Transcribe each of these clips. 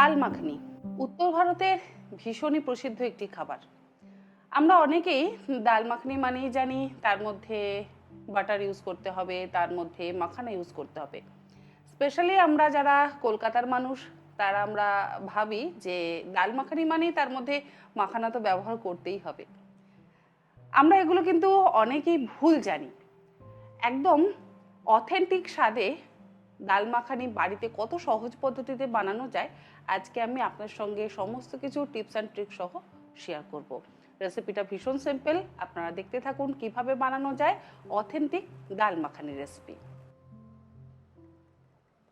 ডাল মাখনি উত্তর ভারতের ভীষণই প্রসিদ্ধ একটি খাবার। আমরা অনেকেই ডাল মাখনি মানেই জানি তার মধ্যে বাটার ইউজ করতে হবে, তার মধ্যে মাখানা ইউজ করতে হবে। স্পেশালি আমরা যারা কলকাতার মানুষ তারা আমরা ভাবি যে ডাল মাখানি মানেই তার মধ্যে মাখানা তো ব্যবহার করতেই হবে। আমরা এগুলো কিন্তু অনেকেই ভুল জানি। একদম অথেন্টিক স্বাদে ডাল মাখানি বাড়িতে কত সহজ পদ্ধতিতে বানানো যায় আজকে আমি আপনার সঙ্গে সমস্ত কিছু টিপস অ্যান্ড ট্রিক সহ শেয়ার করব। রেসিপিটা ভীষণ সিম্পল, আপনারা দেখতে থাকুন কিভাবে বানানো যায় অথেন্টিক ডাল মাখানি রেসিপি।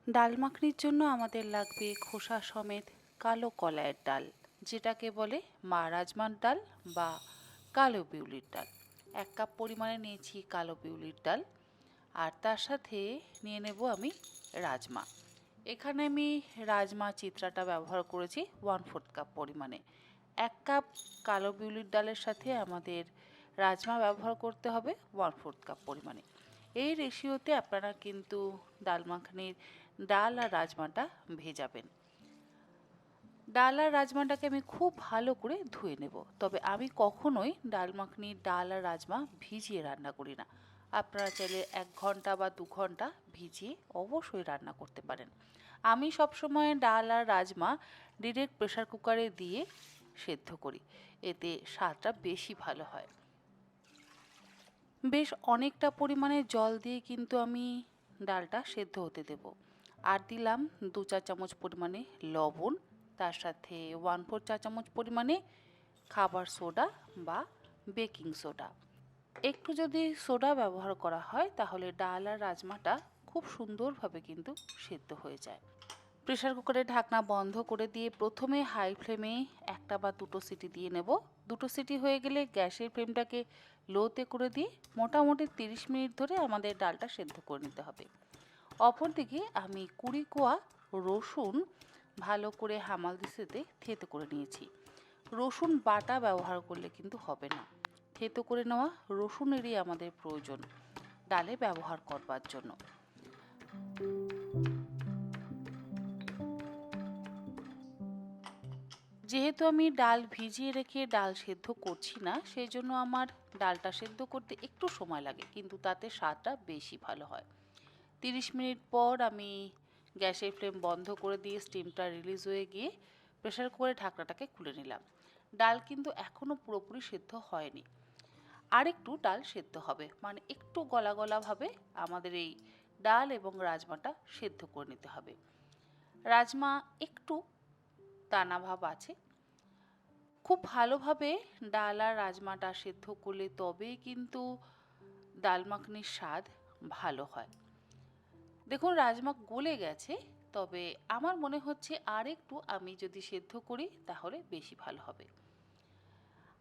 ডাল মাখনির জন্য আমাদের লাগবে খোসা সমেত কালো কলাইয়ের ডাল, যেটাকে বলে মা রাজমার ডাল বা কালো বিউলির ডাল। 1 কাপ পরিমাণে নিয়েছি কালো বিউলির ডাল, আর তার সাথে নিয়ে নেব আমি রাজমা। এখানে আমি রাজমা চিত্রাটা ব্যবহার করেছি 1/4 কাপ পরিমাণে। 1 কাপ কালো বিউলির ডালের সাথে আমাদের রাজমা ব্যবহার করতে হবে 1/4 কাপ পরিমাণে। এই রেশিওতে আপনারা কিন্তু ডাল মাখনির ডাল আর রাজমাটা ভেজাবেন। ডাল আর রাজমাটাকে আমি খুব ভালো করে ধুয়ে নেব, তবে আমি কখনোই ডাল মাখনির ডাল আর রাজমা ভিজিয়ে রান্না করি না। আপনারা চাইলে 1 ঘন্টা বা 2 ঘন্টা ভিজিয়ে অবশ্যই রান্না করতে পারেন। আমি সবসময় ডাল আর রাজমা ডিরেক্ট প্রেসার কুকারে দিয়ে সেদ্ধ করি, এতে স্বাদটা বেশি ভালো হয়। বেশ অনেকটা পরিমাণে জল দিয়ে কিন্তু আমি ডালটা সেদ্ধ হতে দেব। আর দিলাম 2-4 চামচ পরিমাণে লবণ, তার সাথে 1/4 চা চামচ পরিমাণে খাবার সোডা বা বেকিং সোডা। একটু যদি সোডা ব্যবহার করা হয় তাহলে ডাল আর রাজমাটা খুব সুন্দরভাবে কিন্তু সেদ্ধ হয়ে যায়। প্রেসার কুকারের ঢাকনা বন্ধ করে দিয়ে প্রথমে হাই ফ্লেমে 1টা বা 2টো সিটি দিয়ে নেব। 2টো সিটি হয়ে গেলে গ্যাসের ফ্লেমটাকে লোতে করে দিয়ে মোটামুটি 30 মিনিট ধরে আমাদের ডালটা সেদ্ধ করে নিতে হবে। অপরদিকে আমি 20 কোয়া রসুন ভালো করে হামাল দিস্তাতে থেতো করে নিয়েছি। রসুন বাটা ব্যবহার করলে কিন্তু হবে না, থেতো করে নেওয়া রসুনেরই আমাদের প্রয়োজন ডালে ব্যবহার করবার জন্য। যেহেতু আমি ডাল ভিজিয়ে রেখে ডাল সেদ্ধ করছি না, সেই জন্য আমার ডালটা সেদ্ধ করতে একটু সময় লাগে, কিন্তু তাতে স্বাদটা বেশি ভালো হয়। 30 মিনিট পর আমি গ্যাসের ফ্লেম বন্ধ করে দিয়ে স্টিমটা রিলিজ হয়ে গিয়ে প্রেসার কুকারের ঢাকনাটাকে খুলে নিলাম। ডাল কিন্তু এখনও পুরোপুরি সেদ্ধ হয়নি, আর একটু ডাল সেদ্ধ হবে, মানে একটু গলা গলাভাবে আমাদের এই ডাল এবং রাজমাটা সেদ্ধ করে নিতে হবে। রাজমা একটু দানা ভাব আছে। খুব ভালোভাবে ডাল আর রাজমাটা সেদ্ধ করলে তবেই কিন্তু ডাল মাখনির স্বাদ ভালো হয়। দেখুন রাজমা গলে গেছে, তবে আমার মনে হচ্ছে আর একটু আমি যদি সেদ্ধ করি তাহলে বেশি ভালো হবে।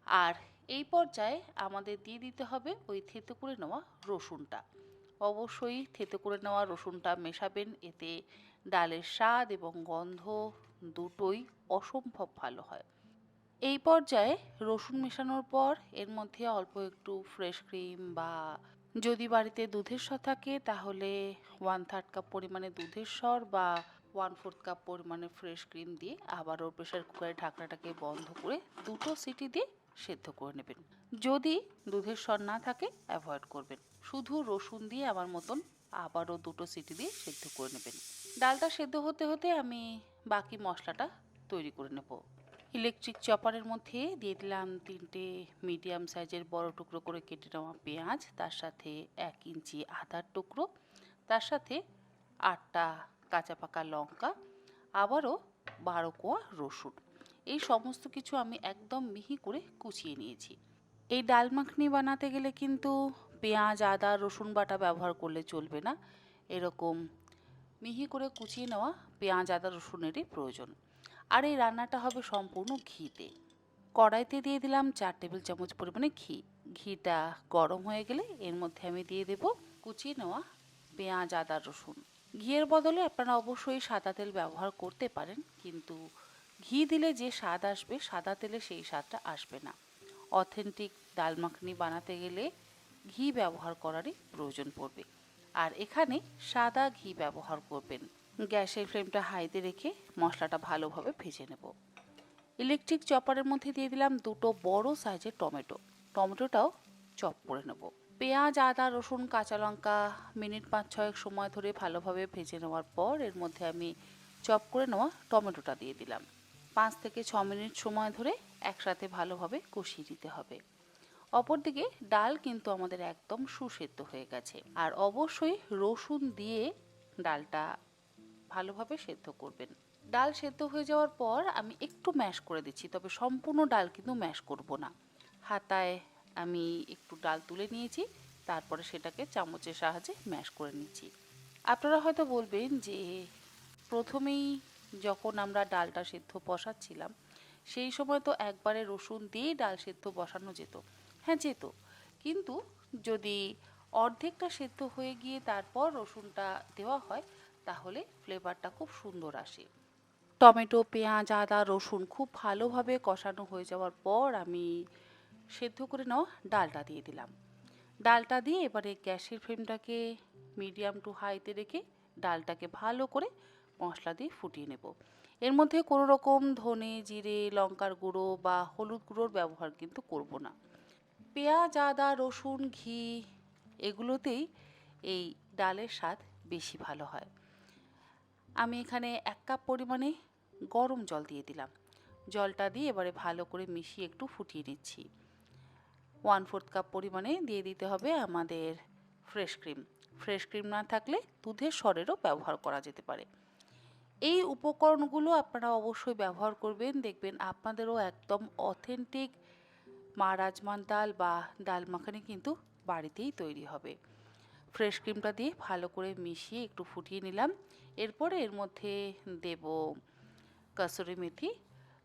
আর এই পর্যায়ে আমাদের দিয়ে দিতে হবে ওই থেতো করে নেওয়া রসুনটা। অবশ্যই থেতো করে নেওয়া রসুনটা মেশাবেন, এতে ডালের স্বাদ এবং গন্ধ দুটোই অসম্ভব ভালো হয়। এই পর্যায়ে রসুন মেশানোর পর এর মধ্যে অল্প একটু ফ্রেশ ক্রিম বা যদি বাড়িতে দুধের সর থাকে তাহলে 1/3 কাপ পরিমাণে দুধের সর বা 1/4 কাপ পরিমাণে ফ্রেশ ক্রিম দিয়ে আবারও প্রেসার কুকারের ঢাকনাটাকে বন্ধ করে 2টো সিটি দিয়ে সেদ্ধ করে নেবেন। যদি দুধের সর না থাকে অ্যাভয়েড করবেন, শুধু রসুন দিয়ে আমার মতন আবারও 2টো সিটি দিয়ে সেদ্ধ করে নেবেন। ডালটা সেদ্ধ হতে হতে আমি বাকি মশলাটা তৈরি করে নেব। ইলেকট্রিক চপারের মধ্যে দিয়ে দিলাম 3টে মিডিয়াম সাইজের বড় টুকরো করে কেটে নেওয়া পেঁয়াজ, তার সাথে 1 ইঞ্চি আদার টুকরো, তার সাথে 8টা কাঁচা পাকা লঙ্কা, আবারও 12 কোয়া রসুন। এই সমস্ত কিছু আমি একদম মিহি করে কুচিয়ে নিয়েছি। এই ডাল মাখনি বানাতে গেলে কিন্তু পেঁয়াজ আদা রসুন বাটা ব্যবহার করলে চলবে না, এরকম মিহি করে কুচিয়ে নেওয়া পেঁয়াজ আদা রসুনেরই প্রয়োজন। আর এই রান্নাটা হবে সম্পূর্ণ ঘিতে। কড়াইতে দিয়ে দিলাম 4 টেবিল চামচ পরিমাণে ঘি। ঘিটা গরম হয়ে গেলে এর মধ্যে আমি দিয়ে দেব কুচিয়ে নেওয়া পেঁয়াজ আদা রসুন। ঘিয়ের বদলে আপনারা অবশ্যই সাদা তেল ব্যবহার করতে পারেন, কিন্তু ঘি দিলে যে স্বাদ আসবে সাদা তেলে সেই স্বাদটা আসবে না। অথেন্টিক ডাল মাখনি বানাতে গেলে ঘি ব্যবহার করারই প্রয়োজন পড়বে, আর এখানে সাদা ঘি ব্যবহার করবেন। গ্যাসের ফ্লেমটা হাইতে রেখে মশলাটা ভালোভাবে ভেজে নেব। ইলেকট্রিক চপারের মধ্যে দিয়ে দিলাম দুটো বড় সাইজের টমেটো। টমেটোটাও চপ করে নেব। পেঁয়াজ, আদা, রসুন, কাঁচা লঙ্কা মিনিট 5-6 সময় ধরে ভালোভাবে ভেজে নেওয়ার পর এর মধ্যে আমি চপ করে নেওয়া টমেটোটা দিয়ে দিলাম। 5 থেকে 6 মিনিট সময় ধরে একসাথে ভালোভাবে কষিয়ে দিতে হবে। অপরদিকে ডাল কিন্তু আমাদের একদম সুসেদ্ধ হয়ে গেছে। আর অবশ্যই রসুন দিয়ে ডালটা ভালোভাবে সেদ্ধ করবেন। ডাল সেদ্ধ হয়ে যাওয়ার পর আমি একটু ম্যাশ করে দিচ্ছি, তবে সম্পূর্ণ ডাল কিন্তু ম্যাশ করব না। হাতায় আমি একটু ডাল তুলে নিয়েছি, তারপরে সেটাকে চামচের সাহায্যে ম্যাশ করে নিচ্ছি। আপনারা হয়তো বলবেন যে প্রথমেই যখন আমরা ডালটা সেদ্ধ বসাচ্ছিলাম সেই সময় তো একবারে রসুন দিয়েই ডাল সেদ্ধ বসানো যেত। হ্যাঁ, যেত, কিন্তু যদি অর্ধেকটা সেদ্ধ হয়ে গিয়ে তারপর রসুনটা দেওয়া হয় তাহলে ফ্লেভারটা খুব সুন্দর আসে। টমেটো, পেঁয়াজ, আদা, রসুন খুব ভালোভাবে কষানো হয়ে যাওয়ার পর আমি সেদ্ধ করে নেওয়া ডালটা দিয়ে দিলাম। ডালটা দিয়ে এবারে গ্যাসের ফ্লেমটাকে মিডিয়াম টু হাইতে রেখে ডালটাকে ভালো করে মশলা দিয়ে ফুটিয়ে নেব। এর মধ্যে কোনো রকম ধনে, জিরে, লঙ্কার গুঁড়ো বা হলুদ গুঁড়োর ব্যবহার কিন্তু করব না। পেঁয়াজ, আদা, রসুন, ঘি এগুলোতেই এই ডালের স্বাদ বেশি ভালো হয়। আমি এখানে 1 কাপ পরিমাণে গরম জল দিয়ে দিলাম। জলটা দিয়ে এবারে ভালো করে মিশিয়ে একটু ফুটিয়ে নিচ্ছি। 1/4 কাপ পরিমাণে দিয়ে দিতে হবে আমাদের ফ্রেশ ক্রিম। ফ্রেশ ক্রিম না থাকলে দুধের সরেরও ব্যবহার করা যেতে পারে। এই উপকরণগুলো আপনারা অবশ্যই ব্যবহার করবেন, দেখবেন আপনাদেরও একদম অথেন্টিক মা রাজমার ডাল বা ডাল মাখানি কিন্তু বাড়িতেই তৈরি হবে। ফ্রেশ ক্রিমটা দিয়ে ভালো করে মিশিয়ে একটু ফুটিয়ে নিলাম। এরপরে এর মধ্যে দেব কাসুরি মেথি।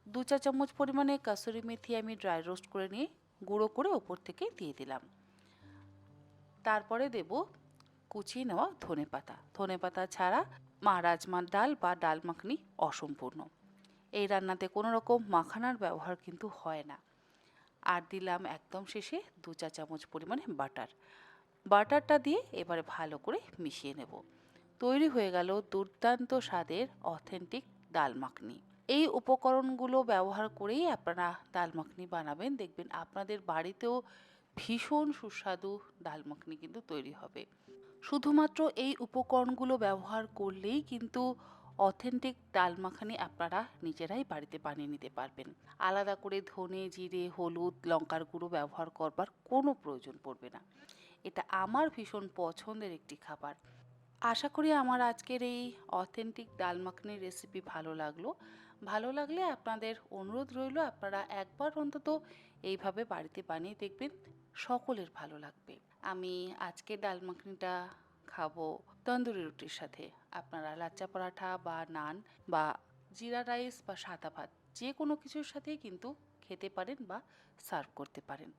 2 চা চামচ পরিমাণে কাসুরি মেথি আমি ড্রাই রোস্ট করে নিয়ে গুঁড়ো করে ওপর থেকে দিয়ে দিলাম। তারপরে দেব কুচিয়ে নেওয়া ধনেপাতা। ধনেপাতা ছাড়া মা রাজমার ডাল বা ডাল মাখনি অসম্পূর্ণ। এই রান্নাতে কোনো রকম মাখানার ব্যবহার কিন্তু হয় না। আর দিলাম একদম শেষে 2 চা চামচ পরিমাণে বাটার। বাটারটা দিয়ে এবারে ভালো করে মিশিয়ে নেব। তৈরি হয়ে গেল দুর্দান্ত স্বাদের অথেন্টিক ডাল মাখনি। এই উপকরণগুলো ব্যবহার করেই আপনারা ডাল মাখনি বানাবেন, দেখবেন আপনাদের বাড়িতেও ভীষণ সুস্বাদু ডাল মাখনি কিন্তু তৈরি হবে। শুধুমাত্র এই উপকরণগুলো ব্যবহার করলেই কিন্তু অথেন্টিক ডাল মাখানি আপনারা নিজেরাই বাড়িতে বানিয়ে নিতে পারবেন। আলাদা করে ধনে, জিরে, হলুদ, লঙ্কার গুঁড়ো ব্যবহার করবার কোনো প্রয়োজন পড়বে না। এটা আমার ভীষণ পছন্দের একটি খাবার। আশা করি আমার আজকের এই অথেন্টিক ডাল মাখনির রেসিপি ভালো লাগলো। ভালো লাগলে আপনাদের অনুরোধ রইল আপনারা একবার অন্তত এইভাবে বাড়িতে বানিয়ে দেখবেন, সকলের ভালো লাগবে। আমি আজকে ডাল মাখনিটা খাবো তন্দুরি রুটির সাথে। আপনারা লাচ্চা পরাঠা বা নান বা জিরা রাইস বা সাদা ভাত যে কোনো কিছুর সাথেই কিন্তু খেতে পারেন বা সার্ভ করতে পারেন।